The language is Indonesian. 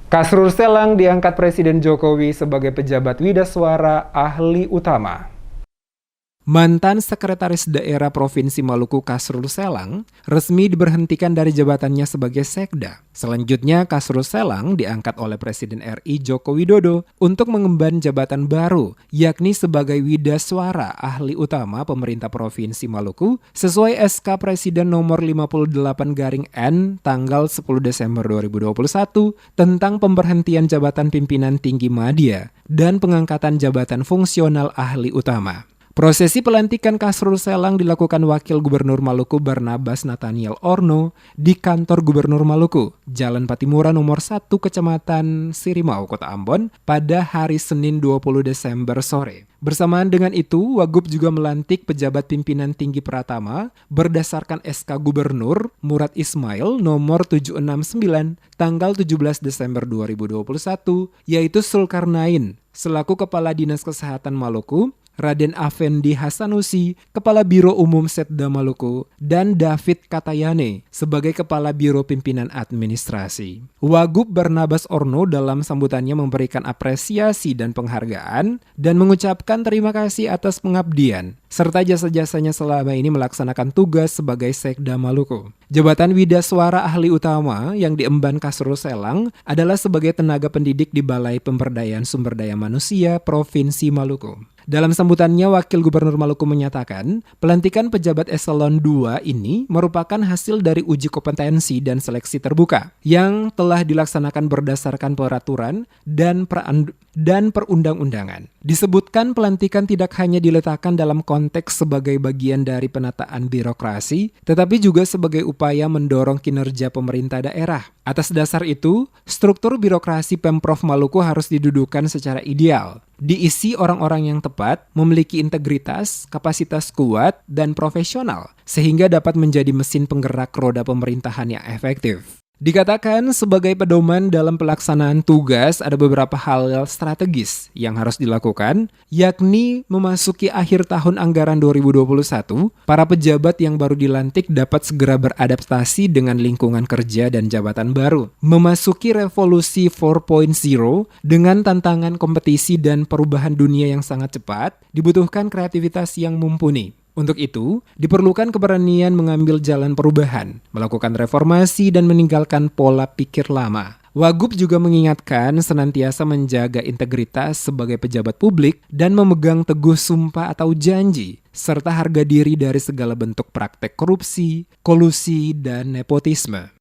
Kasrul Selang diangkat Presiden Jokowi sebagai pejabat Widaswara ahli utama. Mantan Sekretaris Daerah Provinsi Maluku Kasrul Selang resmi diberhentikan dari jabatannya sebagai Sekda. Selanjutnya Kasrul Selang diangkat oleh Presiden RI Joko Widodo untuk mengemban jabatan baru, yakni sebagai Widaswara ahli utama pemerintah Provinsi Maluku sesuai SK Presiden nomor 58/N tanggal 10 Desember 2021 tentang pemberhentian jabatan pimpinan tinggi media dan pengangkatan jabatan fungsional ahli utama. Prosesi pelantikan Kasrul Selang dilakukan Wakil Gubernur Maluku Barnabas Nathaniel Orno di kantor Gubernur Maluku, Jalan Patimura nomor 1 Kecamatan Sirimau, Kota Ambon pada hari Senin 20 Desember sore. Bersamaan dengan itu, Wagub juga melantik pejabat pimpinan tinggi Pratama berdasarkan SK Gubernur Murad Ismail nomor 769 tanggal 17 Desember 2021, yaitu Sulkarnain selaku Kepala Dinas Kesehatan Maluku, Raden Afendi Hasanusi, Kepala Biro Umum Setda Maluku, dan David Katayane sebagai Kepala Biro Pimpinan Administrasi. Wagub Barnabas Orno dalam sambutannya memberikan apresiasi dan penghargaan dan mengucapkan terima kasih atas pengabdian serta jasa-jasanya selama ini melaksanakan tugas sebagai Sekda Maluku. Jabatan Widaswara ahli utama yang diemban Kasrul Selang adalah sebagai tenaga pendidik di Balai Pemberdayaan Sumber Daya Manusia Provinsi Maluku. Dalam sambutannya, Wakil Gubernur Maluku menyatakan, pelantikan pejabat eselon 2 ini merupakan hasil dari uji kompetensi dan seleksi terbuka yang telah dilaksanakan berdasarkan peraturan dan perundang-undangan. Disebutkan pelantikan tidak hanya diletakkan dalam konteks sebagai bagian dari penataan birokrasi, tetapi juga sebagai upaya mendorong kinerja pemerintah daerah. Atas dasar itu, struktur birokrasi Pemprov Maluku harus didudukan secara ideal, diisi orang-orang yang tepat, memiliki integritas, kapasitas kuat, dan profesional, sehingga dapat menjadi mesin penggerak roda pemerintahan yang efektif. Dikatakan sebagai pedoman dalam pelaksanaan tugas ada beberapa hal strategis yang harus dilakukan, yakni memasuki akhir tahun anggaran 2021, para pejabat yang baru dilantik dapat segera beradaptasi dengan lingkungan kerja dan jabatan baru. Memasuki revolusi 4.0 dengan tantangan kompetisi dan perubahan dunia yang sangat cepat, dibutuhkan kreativitas yang mumpuni. Untuk itu, diperlukan keberanian mengambil jalan perubahan, melakukan reformasi dan meninggalkan pola pikir lama. Wagub juga mengingatkan senantiasa menjaga integritas sebagai pejabat publik dan memegang teguh sumpah atau janji, serta harga diri dari segala bentuk praktek korupsi, kolusi, dan nepotisme.